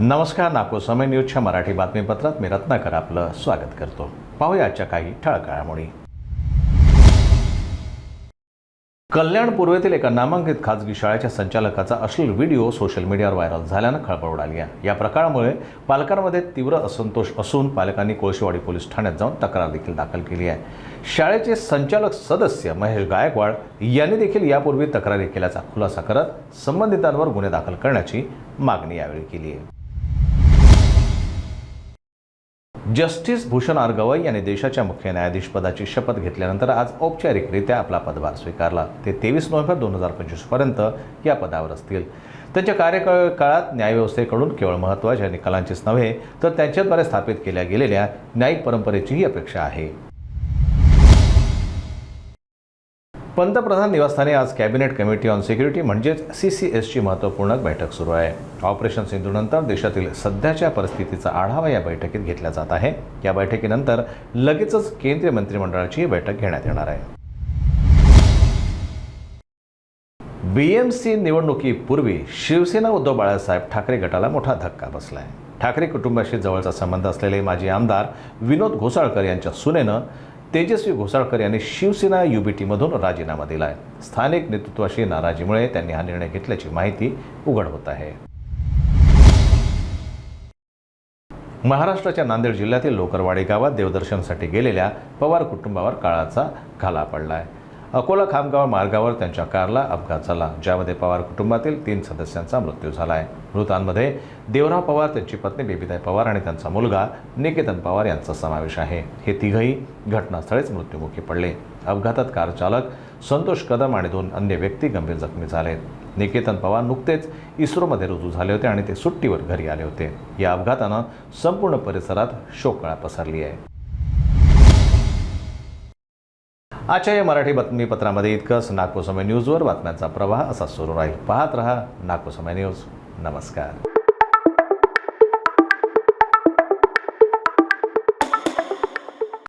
नमस्कार, नागपूर समय न्यूजच्या मराठी बातमीपत्रात मी रत्नाकर आपलं स्वागत करतो। पाहूया आजच्या काही ठळक घडामोडी। कल्याण पूर्वेतील एका नामांकित खाजगी शाळेच्या संचालकाचा अश्लील व्हिडिओ सोशल मीडियावर व्हायरल झाल्यानं खळबळ उडाली आहे। या प्रकारामुळे पालकांमध्ये तीव्र असंतोष असून पालकांनी कोळशीवाडी पोलीस ठाण्यात जाऊन तक्रार देखील दाखल केली आहे। शाळेचे संचालक सदस्य महेश गायकवाड यांनी देखील यापूर्वी तक्रारी केल्याचा खुलासा करत संबंधितांवर गुन्हे दाखल करण्याची मागणी यावेळी केली आहे। जस्टिस भूषण आर गवई यांनी देशाच्या मुख्य न्यायाधीश पदाची शपथ घेतल्यानंतर आज औपचारिकरित्या आपला पदभार स्वीकारला। ते 23 नोव्हेंबर 2025 पर्यंत या पदावर असतील। त्यांच्या कार्यकाळात न्यायव्यवस्थेकडून केवळ महत्त्वाच्या निकालांचीच नव्हे तर त्यांच्याद्वारे स्थापित केल्या गेलेल्या न्यायिक परंपरेचीही अपेक्षा आहे। पंतप्रधान निवासस्थानी आज कॅबिनेट कमिटी ऑन सिक्युरिटी म्हणजेच CCSची महत्त्वपूर्ण बैठक सुरू आहे। ऑपरेशन सिंधूनंतर देशातील सध्याच्या परिस्थितीचा आढावा या बैठकीत घेतला जात आहे। या बैठकीनंतर लगेचच केंद्रीय मंत्रिमंडळाची बैठक घेण्यात येणार आहे। BMC निवडणुकीपूर्वी शिवसेना उद्धव बाळासाहेब ठाकरे गटाला मोठा धक्का बसला आहे। ठाकरे कुटुंबाशी जवळचा संबंध असलेले माजी आमदार विनोद घोसाळकर यांच्या सुनेनं तेजस्वी घोसाळकर यांनी शिवसेना UBTमधून राजीनामा दिला आहे। स्थानिक नेतृत्वाशी नाराजीमुळे त्यांनी हा निर्णय घेतल्याची माहिती उघड होत आहे। महाराष्ट्राच्या नांदेड जिल्ह्यातील लोकरवाडी गावात देवदर्शनासाठी गेलेल्या पवार कुटुंबावर काळाचा घाला पडला आहे। अकोला खामगाव मार्गावर त्यांच्या कारला अपघात झाला, ज्यामध्ये पवार कुटुंबातील 3 सदस्यांचा मृत्यू झाला आहे। मृतांमध्ये देवराव पवार, त्यांची पत्नी बेबीताई पवार आणि त्यांचा मुलगा निकेतन पवार यांचा समावेश आहे। हे तिघही घटनास्थळीच मृत्युमुखी पडले। अपघातात कार चालक संतोष कदम आणि 2 अन्य व्यक्ती गंभीर जखमी झाले। निकेतन पवार नुकतेच इस्रोमध्ये रुजू झाले होते आणि ते सुट्टीवर घरी आले होते। या अपघातानं संपूर्ण परिसरात शोककळा पसरली आहे। आजच्या या मराठी बातमीपत्रामध्ये इतकंच। नागपूर समय न्यूजवर बातम्यांचा प्रवाह असा सुरू राहील। पाहत रहा नागपूर समय न्यूज। नमस्कार।